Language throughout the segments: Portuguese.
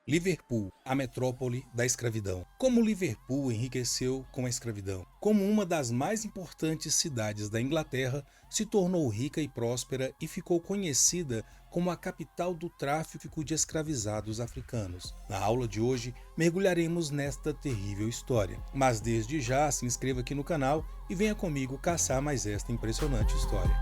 Liverpool, a metrópole da escravidão. Como Liverpool enriqueceu com a escravidão. Como uma das mais importantes cidades da Inglaterra, se tornou rica e próspera e ficou conhecida como a capital do tráfico de escravizados africanos. Na aula de hoje, mergulharemos nesta terrível história. Mas desde já, se inscreva aqui no canal e venha comigo caçar mais esta impressionante história.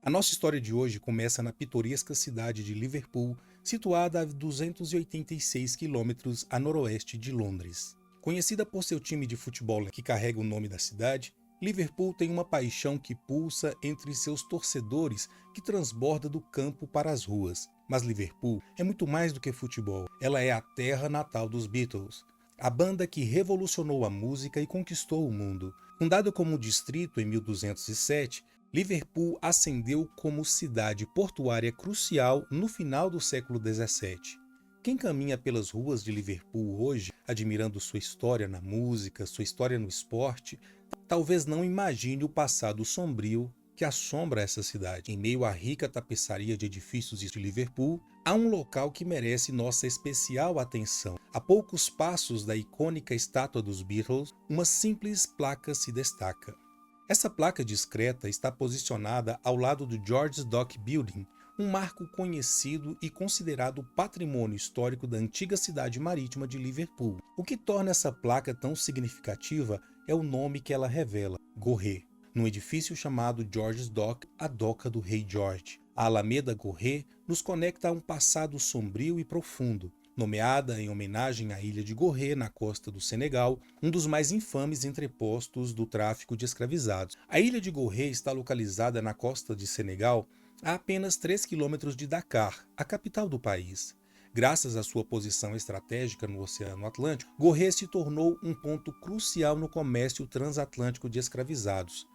A nossa história de hoje começa na pitoresca cidade de Liverpool, situada a 286 quilômetros a noroeste de Londres. Conhecida por seu time de futebol que carrega o nome da cidade, Liverpool tem uma paixão que pulsa entre seus torcedores que transborda do campo para as ruas. Mas Liverpool é muito mais do que futebol, ela é a terra natal dos Beatles, a banda que revolucionou a música e conquistou o mundo. Fundada como distrito em 1207, Liverpool ascendeu como cidade portuária crucial no final do século XVII. Quem caminha pelas ruas de Liverpool hoje, admirando sua história na música, sua história no esporte, talvez não imagine o passado sombrio que assombra essa cidade. Em meio à rica tapeçaria de edifícios de Liverpool, há um local que merece nossa especial atenção. A poucos passos da icônica estátua dos Beatles, uma simples placa se destaca. Essa placa discreta está posicionada ao lado do George's Dock Building, um marco conhecido e considerado patrimônio histórico da antiga cidade marítima de Liverpool. O que torna essa placa tão significativa é o nome que ela revela, Gorré, num edifício chamado George's Dock, a doca do Rei George. A Alameda Gorré nos conecta a um passado sombrio e profundo, nomeada em homenagem à ilha de Gorré, na costa do Senegal, um dos mais infames entrepostos do tráfico de escravizados. A ilha de Gorré está localizada na costa de Senegal, a apenas 3 quilômetros de Dakar, a capital do país. Graças à sua posição estratégica no Oceano Atlântico, Gorré se tornou um ponto crucial no comércio transatlântico de escravizados.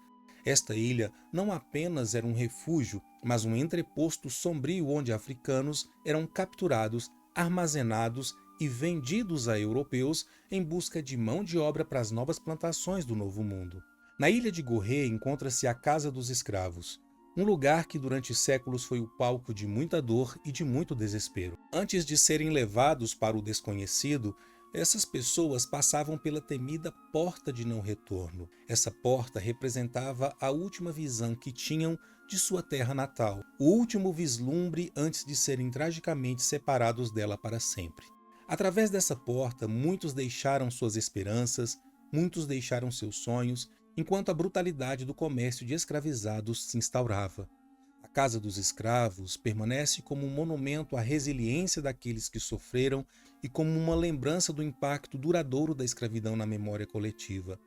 Esta ilha não apenas era um refúgio, mas um entreposto sombrio onde africanos eram capturados, armazenados e vendidos a europeus em busca de mão de obra para as novas plantações do Novo Mundo. Na ilha de Gorré encontra-se a Casa dos Escravos, um lugar que durante séculos foi o palco de muita dor e de muito desespero. Antes de serem levados para o desconhecido, essas pessoas passavam pela temida Porta de Não Retorno. Essa porta representava a última visão que tinham de sua terra natal, o último vislumbre antes de serem tragicamente separados dela para sempre. Através dessa porta, muitos deixaram suas esperanças, muitos deixaram seus sonhos, enquanto a brutalidade do comércio de escravizados se instaurava. A Casa dos Escravos permanece como um monumento à resiliência daqueles que sofreram e como uma lembrança do impacto duradouro da escravidão na memória coletiva.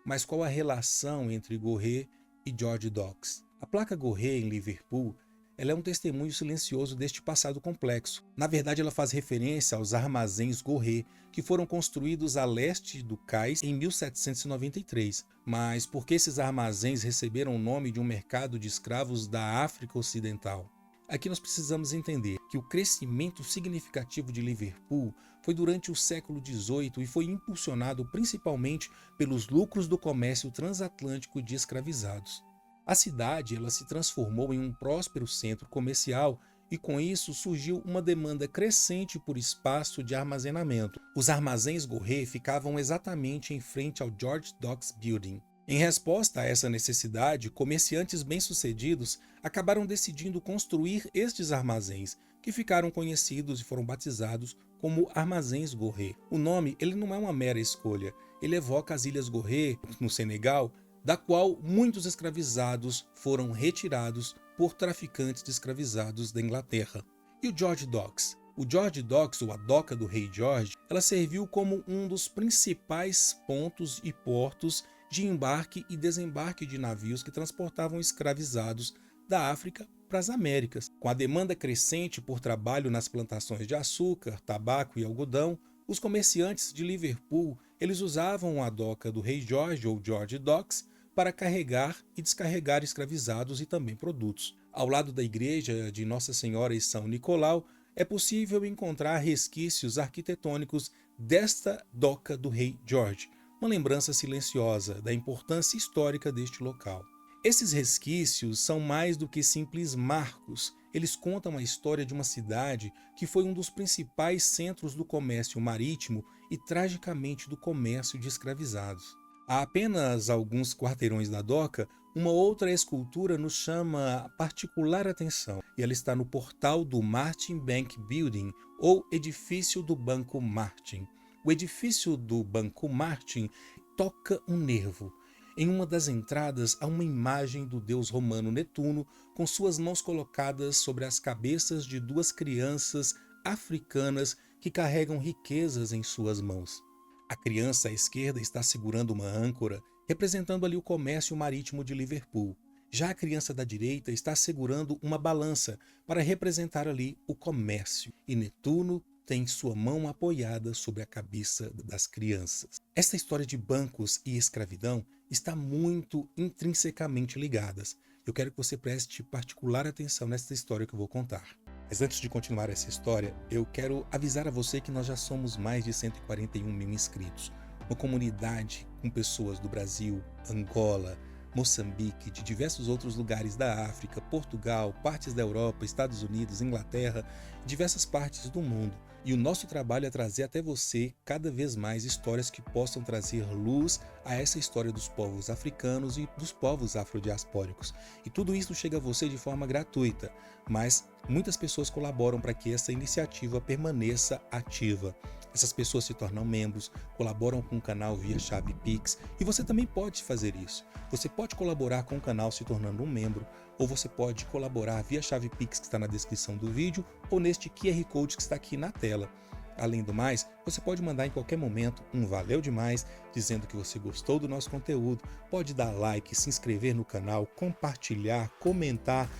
Mas qual a relação entre Gorré e George Docks? A placa Gorré em Liverpool ela é um testemunho silencioso deste passado complexo. Na verdade, ela faz referência aos armazéns Gorré, que foram construídos a leste do cais em 1793. Mas por que esses armazéns receberam o nome de um mercado de escravos da África Ocidental? Aqui nós precisamos entender que o crescimento significativo de Liverpool foi durante o século XVIII e foi impulsionado principalmente pelos lucros do comércio transatlântico de escravizados. A cidade ela se transformou em um próspero centro comercial e com isso surgiu uma demanda crescente por espaço de armazenamento. Os armazéns Gorré ficavam exatamente em frente ao George Docks Building. Em resposta a essa necessidade, comerciantes bem-sucedidos acabaram decidindo construir estes armazéns, que ficaram conhecidos e foram batizados como Armazéns Gorré. O nome ele não é uma mera escolha, ele evoca as Ilhas Gorré, no Senegal, da qual muitos escravizados foram retirados por traficantes de escravizados da Inglaterra. E o George Docks? O George Docks, ou a doca do Rei George, ela serviu como um dos principais pontos e portos de embarque e desembarque de navios que transportavam escravizados da África para as Américas. Com a demanda crescente por trabalho nas plantações de açúcar, tabaco e algodão, os comerciantes de Liverpool eles usavam a doca do Rei George, ou George Docks, para carregar e descarregar escravizados e também produtos. Ao lado da igreja de Nossa Senhora e São Nicolau, é possível encontrar resquícios arquitetônicos desta doca do Rei George, uma lembrança silenciosa da importância histórica deste local. Esses resquícios são mais do que simples marcos, eles contam a história de uma cidade que foi um dos principais centros do comércio marítimo e, tragicamente, do comércio de escravizados. A apenas alguns quarteirões da doca, uma outra escultura nos chama particular atenção, e ela está no portal do Martin Bank Building, ou Edifício do Banco Martin. O edifício do Banco Martin toca um nervo. Em uma das entradas há uma imagem do deus romano Netuno com suas mãos colocadas sobre as cabeças de duas crianças africanas que carregam riquezas em suas mãos. A criança à esquerda está segurando uma âncora, representando ali o comércio marítimo de Liverpool. Já a criança da direita está segurando uma balança para representar ali o comércio. E Netuno tem sua mão apoiada sobre a cabeça das crianças. Esta história de bancos e escravidão está muito intrinsecamente ligadas. Eu quero que você preste particular atenção nesta história que eu vou contar. Mas antes de continuar essa história, eu quero avisar a você que nós já somos mais de 141 mil inscritos. Uma comunidade com pessoas do Brasil, Angola, Moçambique, de diversos outros lugares da África, Portugal, partes da Europa, Estados Unidos, Inglaterra, diversas partes do mundo. E o nosso trabalho é trazer até você cada vez mais histórias que possam trazer luz a essa história dos povos africanos e dos povos afrodiaspóricos. E tudo isso chega a você de forma gratuita, mas muitas pessoas colaboram para que essa iniciativa permaneça ativa. Essas pessoas se tornam membros, colaboram com o canal via chave Pix, e você também pode fazer isso. Você pode colaborar com o canal se tornando um membro, ou você pode colaborar via chave Pix que está na descrição do vídeo ou neste QR Code que está aqui na tela. Além do mais, você pode mandar em qualquer momento um valeu demais, dizendo que você gostou do nosso conteúdo, pode dar like, se inscrever no canal, compartilhar, comentar.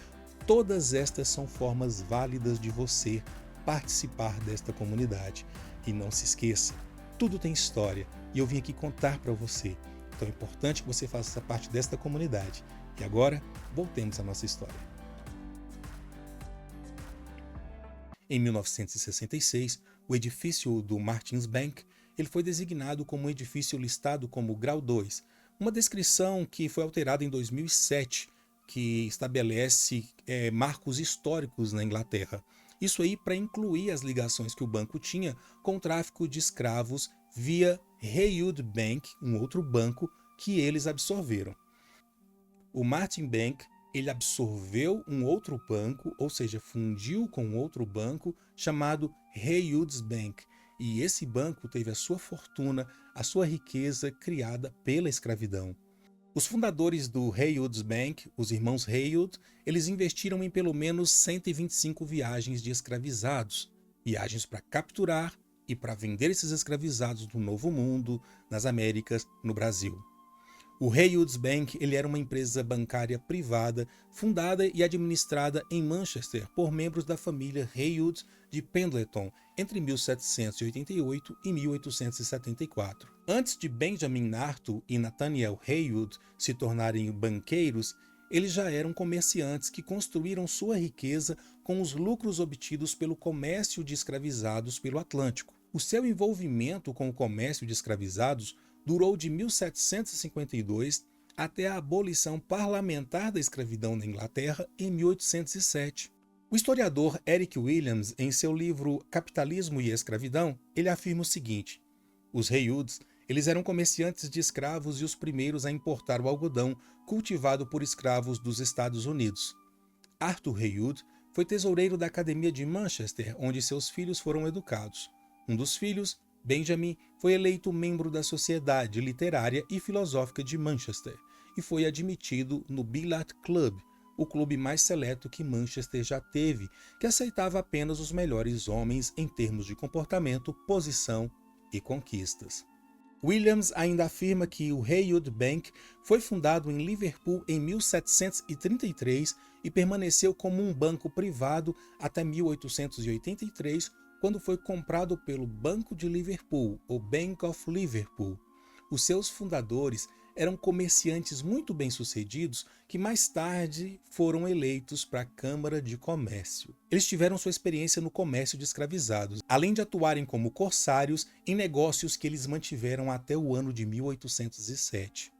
Todas estas são formas válidas de você participar desta comunidade. E não se esqueça, tudo tem história e eu vim aqui contar para você. Então é importante que você faça parte desta comunidade. E agora, voltemos à nossa história. Em 1966, o edifício do Martins Bank ele foi designado como um edifício listado como Grau 2, uma descrição que foi alterada em 2007, que estabelece marcos históricos na Inglaterra. Isso aí para incluir as ligações que o banco tinha com o tráfico de escravos via Haywood Bank, um outro banco que eles absorveram. O Martin Bank ele absorveu um outro banco, ou seja, fundiu com outro banco chamado Haywood's Bank. E esse banco teve a sua fortuna, a sua riqueza criada pela escravidão. Os fundadores do Haywood's Bank, os irmãos Haywood, eles investiram em pelo menos 125 viagens de escravizados, viagens para capturar e para vender esses escravizados no Novo Mundo, nas Américas, no Brasil. O Haywood's Bank ele era uma empresa bancária privada fundada e administrada em Manchester por membros da família Haywood de Pendleton entre 1788 e 1874. Antes de Benjamin Narto e Nathaniel Haywood se tornarem banqueiros, eles já eram comerciantes que construíram sua riqueza com os lucros obtidos pelo comércio de escravizados pelo Atlântico. O seu envolvimento com o comércio de escravizados durou de 1752 até a abolição parlamentar da escravidão na Inglaterra em 1807. O historiador Eric Williams, em seu livro Capitalismo e Escravidão, ele afirma o seguinte: os Haywoods, eles eram comerciantes de escravos e os primeiros a importar o algodão cultivado por escravos dos Estados Unidos. Arthur Haywood foi tesoureiro da Academia de Manchester, onde seus filhos foram educados. Um dos filhos, Benjamin, foi eleito membro da Sociedade Literária e Filosófica de Manchester e foi admitido no Billiard Club, o clube mais seleto que Manchester já teve, que aceitava apenas os melhores homens em termos de comportamento, posição e conquistas. Williams ainda afirma que o Haywood Bank foi fundado em Liverpool em 1733 e permaneceu como um banco privado até 1883, quando foi comprado pelo Banco de Liverpool, ou Bank of Liverpool. Os seus fundadores eram comerciantes muito bem-sucedidos que mais tarde foram eleitos para a Câmara de Comércio. Eles tiveram sua experiência no comércio de escravizados, além de atuarem como corsários em negócios que eles mantiveram até o ano de 1807.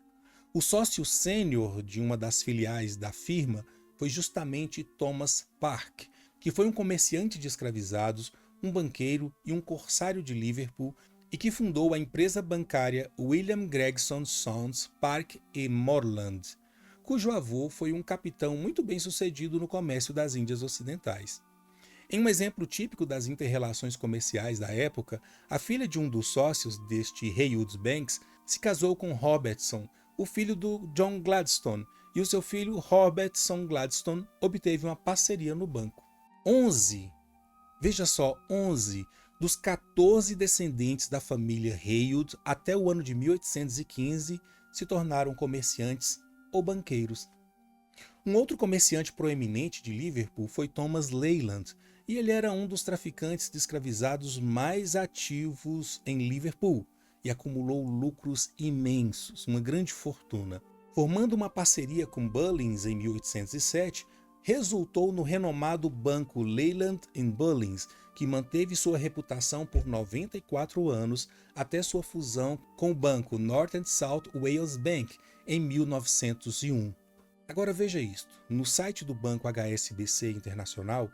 O sócio sênior de uma das filiais da firma foi justamente Thomas Park, que foi um comerciante de escravizados, um banqueiro e um corsário de Liverpool e que fundou a empresa bancária William Gregson Sons Park e Moreland, cujo avô foi um capitão muito bem-sucedido no comércio das Índias Ocidentais. Em um exemplo típico das inter-relações comerciais da época, a filha de um dos sócios deste Heywood Banks se casou com Robertson, o filho do John Gladstone, e o seu filho Robertson Gladstone obteve uma parceria no banco. 11 dos 14 descendentes da família Heywood até o ano de 1815 se tornaram comerciantes ou banqueiros. Um outro comerciante proeminente de Liverpool foi Thomas Leyland, e ele era um dos traficantes de escravizados mais ativos em Liverpool e acumulou lucros imensos, uma grande fortuna. Formando uma parceria com Bullings em 1807, resultou no renomado banco Leyland Bullings, que manteve sua reputação por 94 anos até sua fusão com o banco North and South Wales Bank em 1901. Agora veja isto, no site do banco HSBC Internacional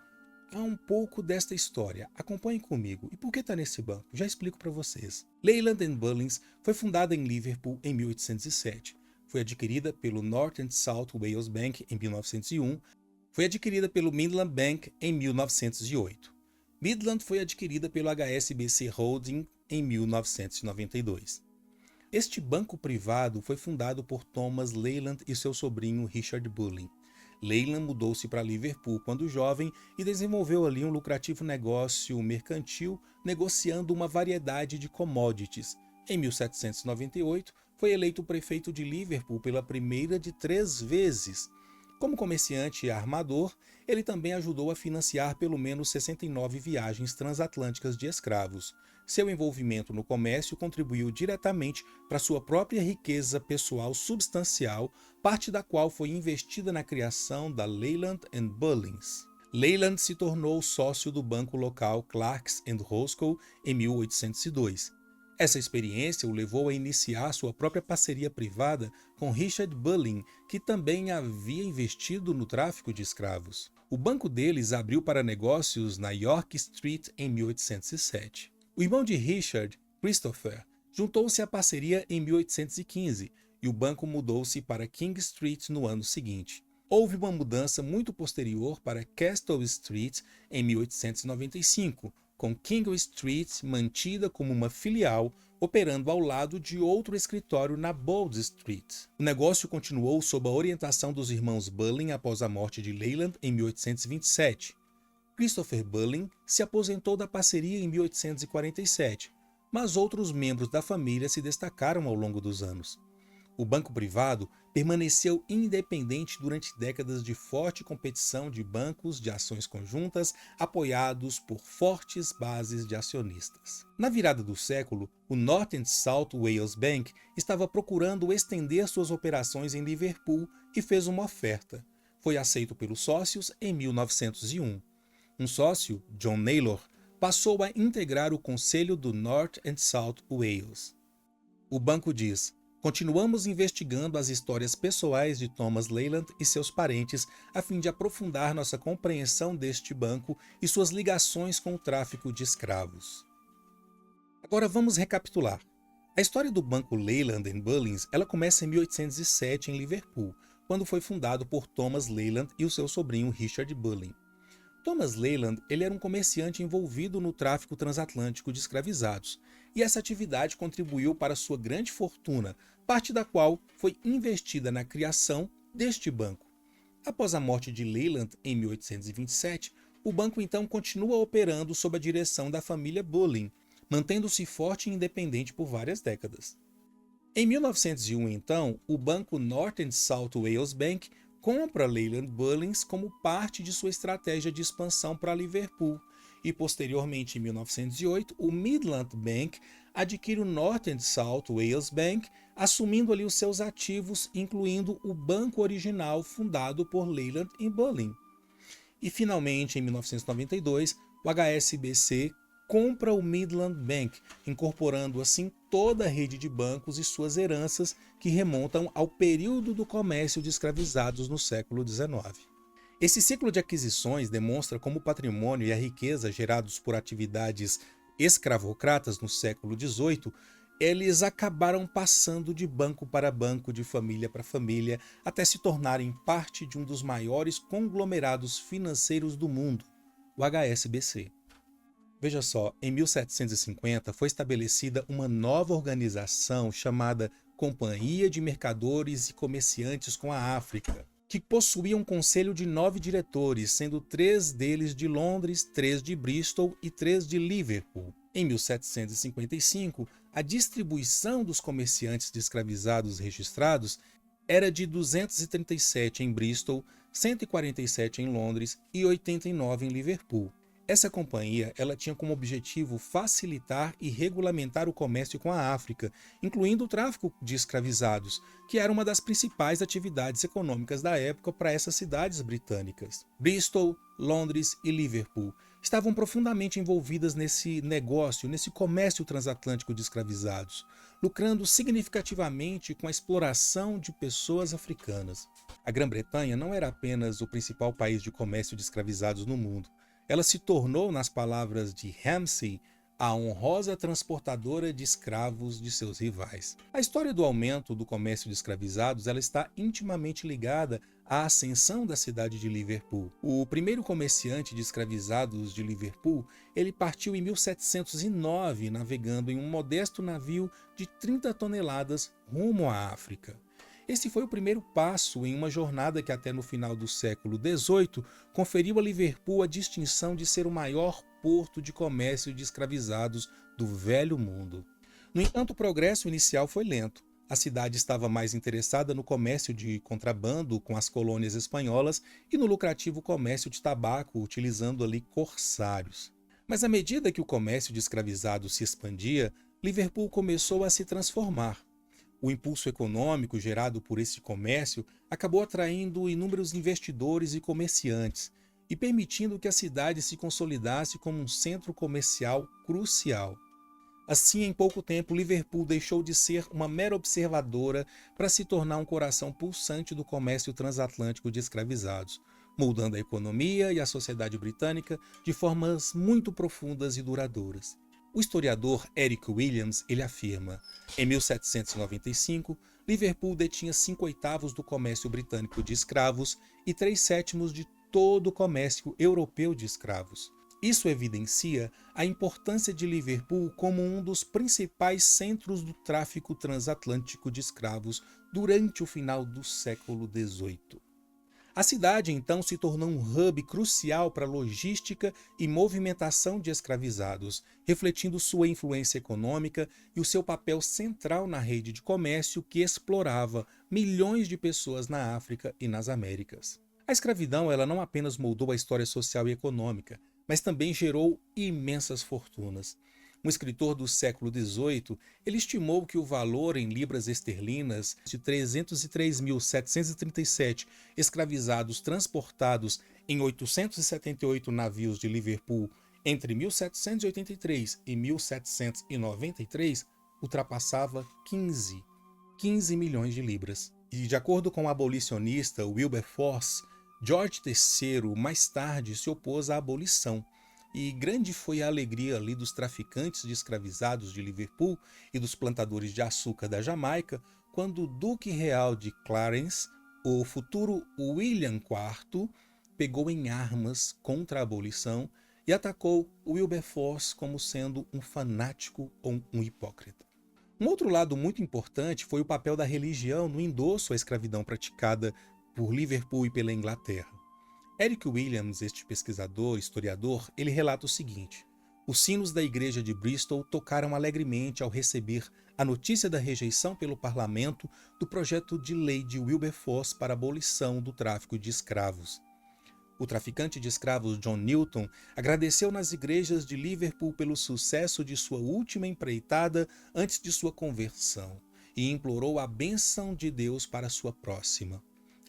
há um pouco desta história, acompanhem comigo. E por que está nesse banco? Já explico para vocês. Leyland Bullings foi fundada em Liverpool em 1807, foi adquirida pelo North and South Wales Bank em 1901, foi adquirida pelo Midland Bank em 1908. Midland foi adquirida pelo HSBC Holding em 1992. Este banco privado foi fundado por Thomas Leyland e seu sobrinho Richard Bulling. Leyland mudou-se para Liverpool quando jovem e desenvolveu ali um lucrativo negócio mercantil, negociando uma variedade de commodities. Em 1798, foi eleito prefeito de Liverpool pela primeira de 3 vezes. Como comerciante e armador, ele também ajudou a financiar pelo menos 69 viagens transatlânticas de escravos. Seu envolvimento no comércio contribuiu diretamente para sua própria riqueza pessoal substancial, parte da qual foi investida na criação da Leyland Bullings. Leyland se tornou sócio do banco local Clarks Roscoe em 1802. Essa experiência o levou a iniciar sua própria parceria privada com Richard Bulling, que também havia investido no tráfico de escravos. O banco deles abriu para negócios na York Street em 1807. O irmão de Richard, Christopher, juntou-se à parceria em 1815 e o banco mudou-se para King Street no ano seguinte. Houve uma mudança muito posterior para Castle Street em 1895, com King Street mantida como uma filial, operando ao lado de outro escritório na Bold Street. O negócio continuou sob a orientação dos irmãos Bulling após a morte de Leyland em 1827. Christopher Bulling se aposentou da parceria em 1847, mas outros membros da família se destacaram ao longo dos anos. O banco privado permaneceu independente durante décadas de forte competição de bancos de ações conjuntas apoiados por fortes bases de acionistas. Na virada do século, o North and South Wales Bank estava procurando estender suas operações em Liverpool e fez uma oferta. Foi aceito pelos sócios em 1901. Um sócio, John Naylor, passou a integrar o conselho do North and South Wales. O banco diz: continuamos investigando as histórias pessoais de Thomas Leyland e seus parentes a fim de aprofundar nossa compreensão deste banco e suas ligações com o tráfico de escravos. Agora vamos recapitular. A história do banco Leyland Bullings ela começa em 1807 em Liverpool, quando foi fundado por Thomas Leyland e o seu sobrinho Richard Bulling. Thomas Leyland ele era um comerciante envolvido no tráfico transatlântico de escravizados, e essa atividade contribuiu para sua grande fortuna, parte da qual foi investida na criação deste banco. Após a morte de Leyland em 1827, o banco então continua operando sob a direção da família Bulling, mantendo-se forte e independente por várias décadas. Em 1901, então, o banco North and South Wales Bank compra Leyland Bullings como parte de sua estratégia de expansão para Liverpool, e posteriormente, em 1908, o Midland Bank adquire o North and South Wales Bank, assumindo ali os seus ativos, incluindo o banco original fundado por Leyland e Bullen. E finalmente, em 1992, o HSBC compra o Midland Bank, incorporando assim toda a rede de bancos e suas heranças que remontam ao período do comércio de escravizados no século XIX. Esse ciclo de aquisições demonstra como o patrimônio e a riqueza gerados por atividades escravocratas no século XVIII, eles acabaram passando de banco para banco, de família para família, até se tornarem parte de um dos maiores conglomerados financeiros do mundo, o HSBC. Veja só, em 1750 foi estabelecida uma nova organização chamada Companhia de Mercadores e Comerciantes com a África, que possuía um conselho de 9 diretores, sendo 3 deles de Londres, 3 de Bristol e 3 de Liverpool. Em 1755, a distribuição dos comerciantes de escravizados registrados era de 237 em Bristol, 147 em Londres e 89 em Liverpool. Essa companhia ela tinha como objetivo facilitar e regulamentar o comércio com a África, incluindo o tráfico de escravizados, que era uma das principais atividades econômicas da época para essas cidades britânicas. Bristol, Londres e Liverpool estavam profundamente envolvidas nesse negócio, nesse comércio transatlântico de escravizados, lucrando significativamente com a exploração de pessoas africanas. A Grã-Bretanha não era apenas o principal país de comércio de escravizados no mundo. Ela se tornou, nas palavras de Ramsay, a honrosa transportadora de escravos de seus rivais. A história do aumento do comércio de escravizados ela está intimamente ligada à ascensão da cidade de Liverpool. O primeiro comerciante de escravizados de Liverpool, ele partiu em 1709, navegando em um modesto navio de 30 toneladas rumo à África. Esse foi o primeiro passo em uma jornada que até no final do século XVIII conferiu a Liverpool a distinção de ser o maior porto de comércio de escravizados do Velho Mundo. No entanto, o progresso inicial foi lento. A cidade estava mais interessada no comércio de contrabando com as colônias espanholas e no lucrativo comércio de tabaco, utilizando ali corsários. Mas à medida que o comércio de escravizados se expandia, Liverpool começou a se transformar. O impulso econômico gerado por esse comércio acabou atraindo inúmeros investidores e comerciantes e permitindo que a cidade se consolidasse como um centro comercial crucial. Assim, em pouco tempo, Liverpool deixou de ser uma mera observadora para se tornar um coração pulsante do comércio transatlântico de escravizados, moldando a economia e a sociedade britânica de formas muito profundas e duradouras. O historiador Eric Williams ele afirma: em 1795, Liverpool detinha 5/8 do comércio britânico de escravos e 3/7 de todo o comércio europeu de escravos. Isso evidencia a importância de Liverpool como um dos principais centros do tráfico transatlântico de escravos durante o final do século XVIII. A cidade então se tornou um hub crucial para a logística e movimentação de escravizados, refletindo sua influência econômica e o seu papel central na rede de comércio que explorava milhões de pessoas na África e nas Américas. A escravidão ela não apenas moldou a história social e econômica, mas também gerou imensas fortunas. Um escritor do século XVIII, ele estimou que o valor em libras esterlinas de 303.737 escravizados transportados em 878 navios de Liverpool entre 1783 e 1793 ultrapassava 15 milhões de libras. E de acordo com o abolicionista Wilberforce, George III mais tarde se opôs à abolição. E grande foi a alegria ali dos traficantes de escravizados de Liverpool e dos plantadores de açúcar da Jamaica, quando o Duque Real de Clarence, o futuro William IV, pegou em armas contra a abolição e atacou Wilberforce como sendo um fanático ou um hipócrita. Um outro lado muito importante foi o papel da religião no endosso à escravidão praticada por Liverpool e pela Inglaterra. Eric Williams, este pesquisador, historiador, ele relata o seguinte: os sinos da igreja de Bristol tocaram alegremente ao receber a notícia da rejeição pelo parlamento do projeto de lei de Wilberforce para a abolição do tráfico de escravos. O traficante de escravos John Newton agradeceu nas igrejas de Liverpool pelo sucesso de sua última empreitada antes de sua conversão e implorou a bênção de Deus para sua próxima.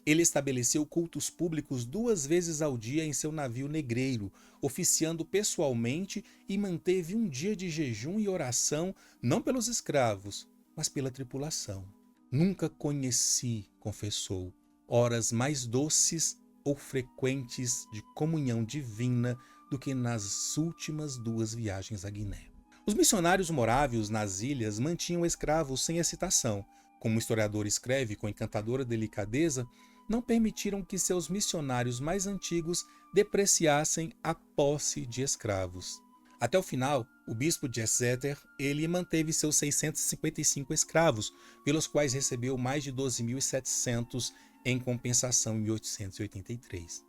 Ele estabeleceu cultos públicos 2 vezes ao dia em seu navio negreiro, oficiando pessoalmente, e manteve um dia de jejum e oração não pelos escravos, mas pela tripulação. Nunca conheci, confessou, horas mais doces ou frequentes de comunhão divina do que nas últimas 2 viagens à Guiné. Os missionários morávios nas ilhas mantinham escravos sem excitação. Como o historiador escreve com encantadora delicadeza, não permitiram que seus missionários mais antigos depreciassem a posse de escravos. Até o final, o bispo de Exeter, ele manteve seus 655 escravos, pelos quais recebeu mais de 12.700 em compensação em 1883.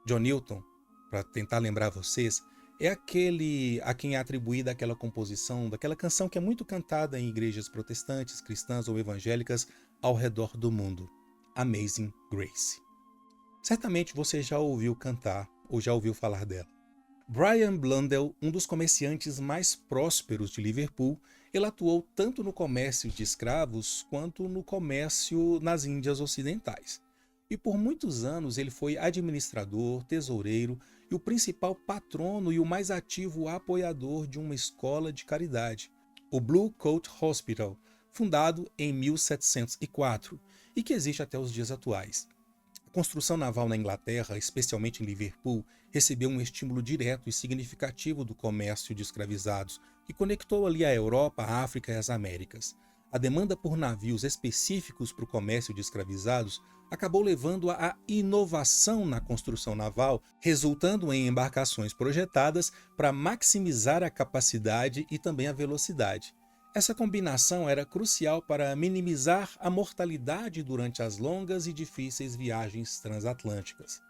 John Newton, para tentar lembrar vocês, é aquele a quem é atribuída aquela composição, daquela canção que é muito cantada em igrejas protestantes, cristãs ou evangélicas ao redor do mundo, Amazing Grace. Certamente você já ouviu cantar ou já ouviu falar dela. Brian Blundell, um dos comerciantes mais prósperos de Liverpool, ele atuou tanto no comércio de escravos quanto no comércio nas Índias Ocidentais. E por muitos anos ele foi administrador, tesoureiro e o principal patrono e o mais ativo apoiador de uma escola de caridade, o Blue Coat Hospital, fundado em 1704 e que existe até os dias atuais. A construção naval na Inglaterra, especialmente em Liverpool, recebeu um estímulo direto e significativo do comércio de escravizados, que conectou ali a Europa, a África e as Américas. A demanda por navios específicos para o comércio de escravizados acabou levando à inovação na construção naval, resultando em embarcações projetadas para maximizar a capacidade e também a velocidade. Essa combinação era crucial para minimizar a mortalidade durante as longas e difíceis viagens transatlânticas.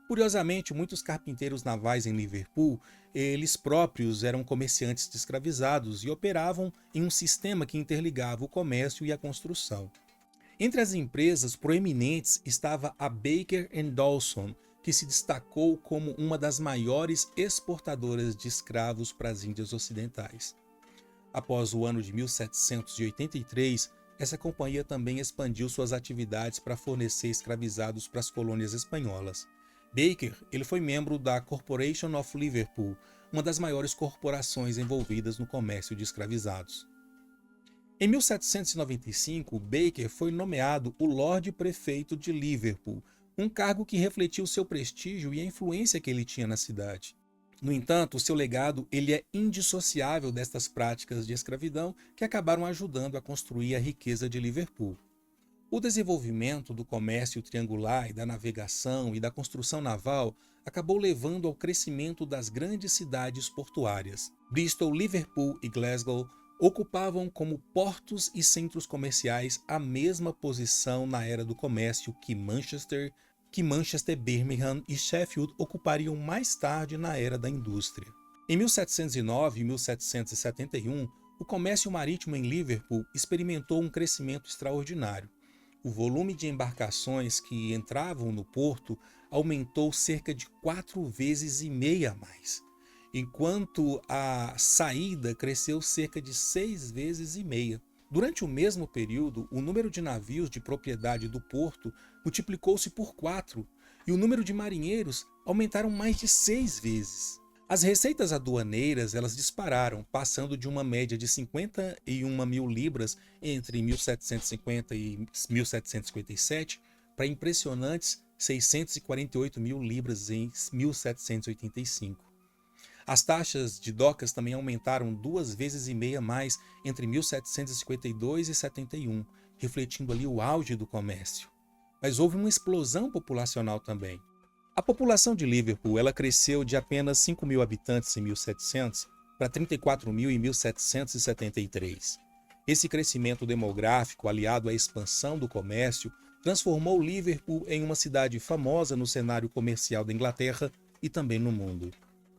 Curiosamente, muitos carpinteiros navais em Liverpool, eles próprios eram comerciantes de escravizados e operavam em um sistema que interligava o comércio e a construção. Entre as empresas proeminentes estava a Baker Dawson, que se destacou como uma das maiores exportadoras de escravos para as Índias Ocidentais. Após o ano de 1783, essa companhia também expandiu suas atividades para fornecer escravizados para as colônias espanholas. Baker, ele foi membro da Corporation of Liverpool, uma das maiores corporações envolvidas no comércio de escravizados. Em 1795, Baker foi nomeado o Lord Prefeito de Liverpool, um cargo que refletiu seu prestígio e a influência que ele tinha na cidade. No entanto, o seu legado ele é indissociável destas práticas de escravidão que acabaram ajudando a construir a riqueza de Liverpool. O desenvolvimento do comércio triangular e da navegação e da construção naval acabou levando ao crescimento das grandes cidades portuárias. Bristol, Liverpool e Glasgow ocupavam como portos e centros comerciais a mesma posição na era do comércio que Manchester, Birmingham e Sheffield ocupariam mais tarde na era da indústria. Em 1709 e 1771, o comércio marítimo em Liverpool experimentou um crescimento extraordinário. O volume de embarcações que entravam no porto aumentou cerca de 4,5 vezes a mais, enquanto a saída cresceu cerca de 6,5 vezes. Durante o mesmo período, o número de navios de propriedade do porto multiplicou-se por 4 e o número de marinheiros aumentaram mais de 6 vezes. As receitas aduaneiras elas dispararam, passando de uma média de 51 mil libras entre 1750 e 1757 para impressionantes 648 mil libras em 1785. As taxas de docas também aumentaram 2,5 vezes mais entre 1752 e 71, refletindo ali o auge do comércio. Mas houve uma explosão populacional também. A população de Liverpool ela cresceu de apenas 5 mil habitantes em 1700 para 34 mil em 1773. Esse crescimento demográfico, aliado à expansão do comércio, transformou Liverpool em uma cidade famosa no cenário comercial da Inglaterra e também no mundo.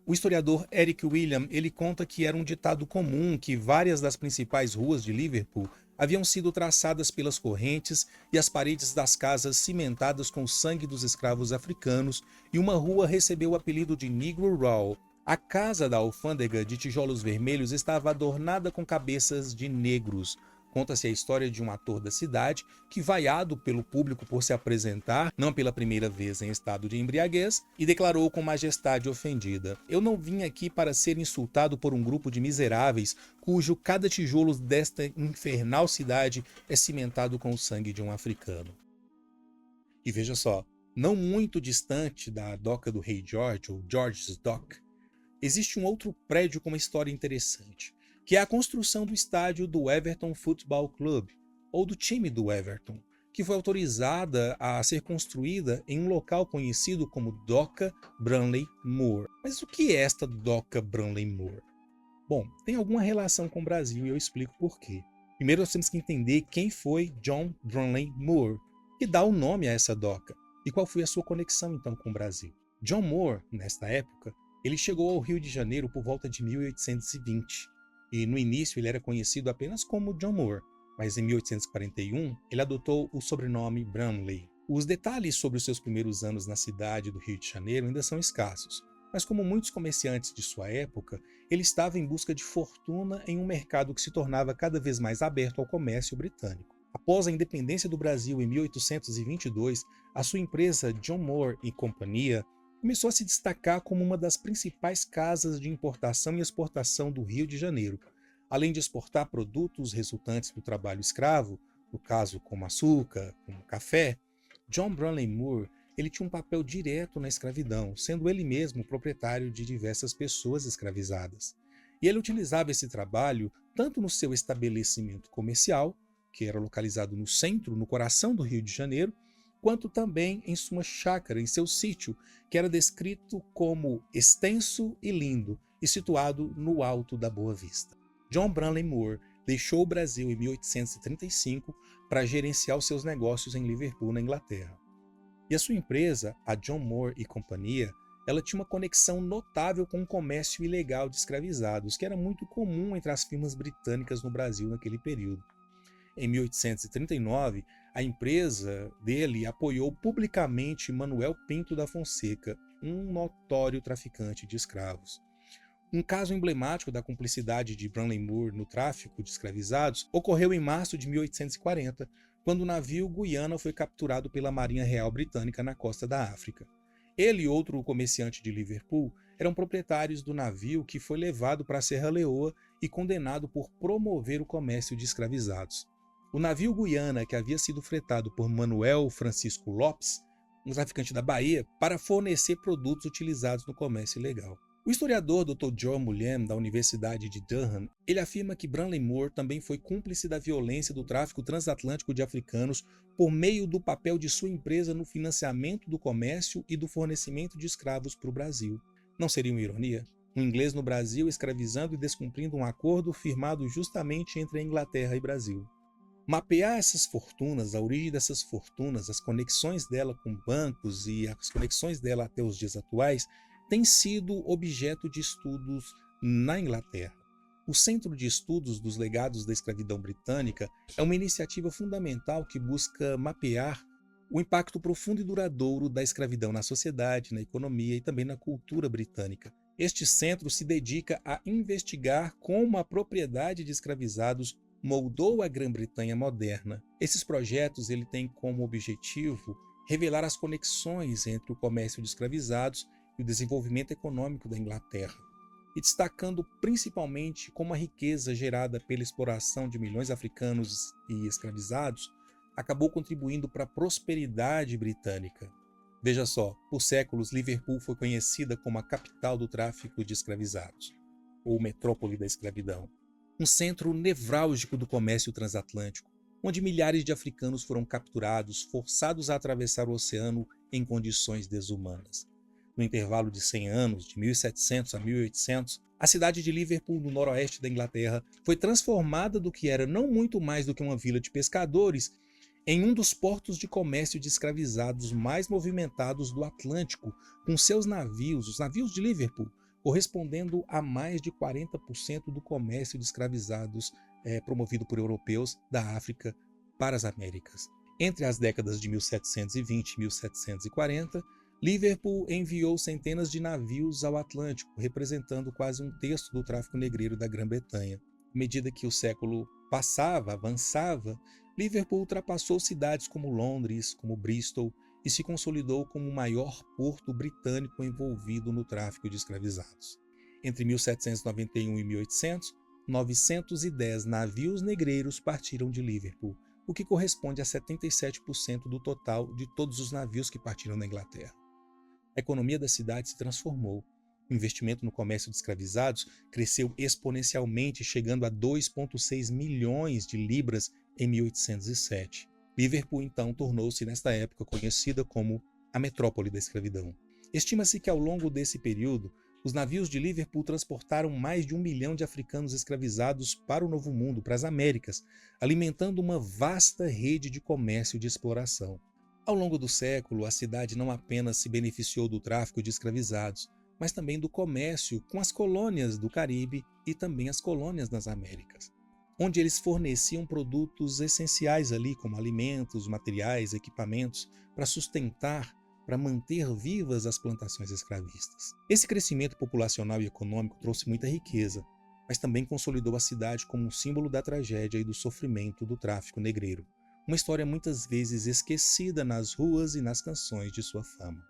O historiador Eric William ele conta que era um ditado comum que várias das principais ruas de Liverpool haviam sido traçadas pelas correntes e as paredes das casas cimentadas com o sangue dos escravos africanos, e uma rua recebeu o apelido de Negro Row. A casa da alfândega de tijolos vermelhos estava adornada com cabeças de negros. Conta-se a história de um ator da cidade que, vaiado pelo público por se apresentar, não pela primeira vez em estado de embriaguez, e declarou com majestade ofendida: "Eu não vim aqui para ser insultado por um grupo de miseráveis cujo cada tijolo desta infernal cidade é cimentado com o sangue de um africano." E veja só, não muito distante da doca do Rei George, ou George's Dock, existe um outro prédio com uma história interessante, que é a construção do estádio do Everton Football Club, ou do time do Everton, que foi autorizada a ser construída em um local conhecido como Doca Branley Moor. Mas o que é esta Doca Branley Moor? Bom, tem alguma relação com o Brasil e eu explico por quê. Primeiro nós temos que entender quem foi John Branley Moor, que dá o nome a essa doca, e qual foi a sua conexão então com o Brasil. John Moor, nesta época, ele chegou ao Rio de Janeiro por volta de 1820, e no início ele era conhecido apenas como John Moor, mas em 1841 ele adotou o sobrenome Branley. Os detalhes sobre os seus primeiros anos na cidade do Rio de Janeiro ainda são escassos, mas como muitos comerciantes de sua época, ele estava em busca de fortuna em um mercado que se tornava cada vez mais aberto ao comércio britânico. Após a independência do Brasil em 1822, a sua empresa John Moore e Companhia começou a se destacar como uma das principais casas de importação e exportação do Rio de Janeiro. Além de exportar produtos resultantes do trabalho escravo, no caso como açúcar, como café, John Branley Moor ele tinha um papel direto na escravidão, sendo ele mesmo proprietário de diversas pessoas escravizadas. E ele utilizava esse trabalho tanto no seu estabelecimento comercial, que era localizado no centro, no coração do Rio de Janeiro, quanto também em sua chácara, em seu sítio, que era descrito como extenso e lindo e situado no alto da Boa Vista. John Branley Moor deixou o Brasil em 1835 para gerenciar os seus negócios em Liverpool, na Inglaterra. E a sua empresa, a John Moore e Companhia, ela tinha uma conexão notável com o comércio ilegal de escravizados, que era muito comum entre as firmas britânicas no Brasil naquele período. Em 1839, a empresa dele apoiou publicamente Manuel Pinto da Fonseca, um notório traficante de escravos. Um caso emblemático da cumplicidade de Branley Moor no tráfico de escravizados ocorreu em março de 1840, quando o navio Guiana foi capturado pela Marinha Real Britânica na costa da África. Ele e outro comerciante de Liverpool eram proprietários do navio, que foi levado para a Serra Leoa e condenado por promover o comércio de escravizados. O navio Guiana, que havia sido fretado por Manuel Francisco Lopes, um traficante da Bahia, para fornecer produtos utilizados no comércio ilegal. O historiador Dr. John Mullen, da Universidade de Durham, ele afirma que Branley Moor também foi cúmplice da violência do tráfico transatlântico de africanos por meio do papel de sua empresa no financiamento do comércio e do fornecimento de escravos para o Brasil. Não seria uma ironia? Um inglês no Brasil escravizando e descumprindo um acordo firmado justamente entre a Inglaterra e Brasil. Mapear essas fortunas, a origem dessas fortunas, as conexões dela com bancos e as conexões dela até os dias atuais, tem sido objeto de estudos na Inglaterra. O Centro de Estudos dos Legados da Escravidão Britânica é uma iniciativa fundamental que busca mapear o impacto profundo e duradouro da escravidão na sociedade, na economia e também na cultura britânica. Este centro se dedica a investigar como a propriedade de escravizados moldou a Grã-Bretanha moderna. Esses projetos têm como objetivo revelar as conexões entre o comércio de escravizados e o desenvolvimento econômico da Inglaterra, e destacando principalmente como a riqueza gerada pela exploração de milhões de africanos e escravizados acabou contribuindo para a prosperidade britânica. Veja só, por séculos Liverpool foi conhecida como a capital do tráfico de escravizados, ou metrópole da escravidão, um centro nevrálgico do comércio transatlântico, onde milhares de africanos foram capturados, forçados a atravessar o oceano em condições desumanas. No intervalo de 100 anos, de 1700 a 1800, a cidade de Liverpool, no noroeste da Inglaterra, foi transformada do que era não muito mais do que uma vila de pescadores em um dos portos de comércio de escravizados mais movimentados do Atlântico, com seus navios, os navios de Liverpool, correspondendo a mais de 40% do comércio de escravizados promovido por europeus da África para as Américas. Entre as décadas de 1720 e 1740, Liverpool enviou centenas de navios ao Atlântico, representando quase um terço do tráfico negreiro da Grã-Bretanha. À medida que o século avançava, Liverpool ultrapassou cidades como Londres, como Bristol, e se consolidou como o maior porto britânico envolvido no tráfico de escravizados. Entre 1791 e 1800, 910 navios negreiros partiram de Liverpool, o que corresponde a 77% do total de todos os navios que partiram da Inglaterra. A economia da cidade se transformou. O investimento no comércio de escravizados cresceu exponencialmente, chegando a 2,6 milhões de libras em 1807. Liverpool, então, tornou-se, nesta época, conhecida como a metrópole da escravidão. Estima-se que, ao longo desse período, os navios de Liverpool transportaram mais de 1 milhão de africanos escravizados para o Novo Mundo, para as Américas, alimentando uma vasta rede de comércio e de exploração. Ao longo do século, a cidade não apenas se beneficiou do tráfico de escravizados, mas também do comércio com as colônias do Caribe e também as colônias nas Américas, onde eles forneciam produtos essenciais ali, como alimentos, materiais, equipamentos, para sustentar, para manter vivas as plantações escravistas. Esse crescimento populacional e econômico trouxe muita riqueza, mas também consolidou a cidade como um símbolo da tragédia e do sofrimento do tráfico negreiro, uma história muitas vezes esquecida nas ruas e nas canções de sua fama.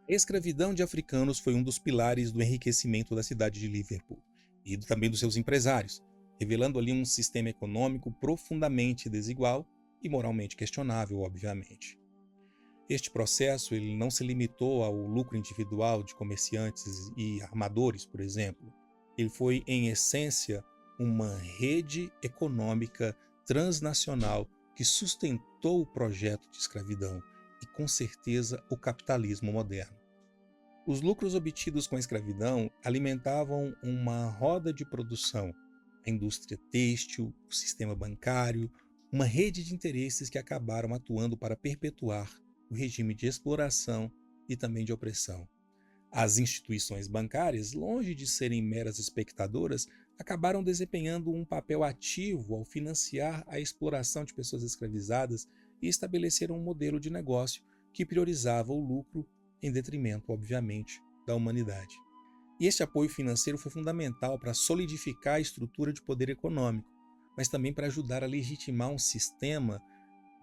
A escravidão de africanos foi um dos pilares do enriquecimento da cidade de Liverpool e também dos seus empresários, revelando ali um sistema econômico profundamente desigual e moralmente questionável, obviamente. Este processo ele não se limitou ao lucro individual de comerciantes e armadores, por exemplo. Ele foi, em essência, uma rede econômica transnacional que sustentou o projeto de escravidão e, com certeza, o capitalismo moderno. Os lucros obtidos com a escravidão alimentavam uma roda de produção, a indústria têxtil, o sistema bancário, uma rede de interesses que acabaram atuando para perpetuar o regime de exploração e também de opressão. As instituições bancárias, longe de serem meras espectadoras, acabaram desempenhando um papel ativo ao financiar a exploração de pessoas escravizadas e estabeleceram um modelo de negócio que priorizava o lucro em detrimento, obviamente, da humanidade. E este apoio financeiro foi fundamental para solidificar a estrutura de poder econômico, mas também para ajudar a legitimar um sistema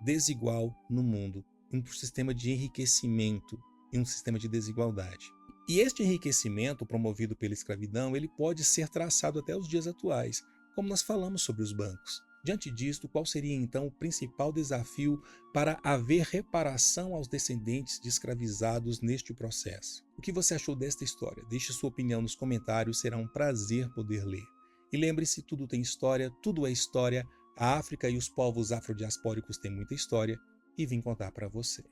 desigual no mundo, um sistema de enriquecimento e um sistema de desigualdade. E este enriquecimento promovido pela escravidão, ele pode ser traçado até os dias atuais, como nós falamos sobre os bancos. Diante disto, qual seria então o principal desafio para haver reparação aos descendentes de escravizados neste processo? O que você achou desta história? Deixe sua opinião nos comentários, será um prazer poder ler. E lembre-se, tudo tem história, tudo é história, a África e os povos afrodiaspóricos têm muita história e vim contar para você.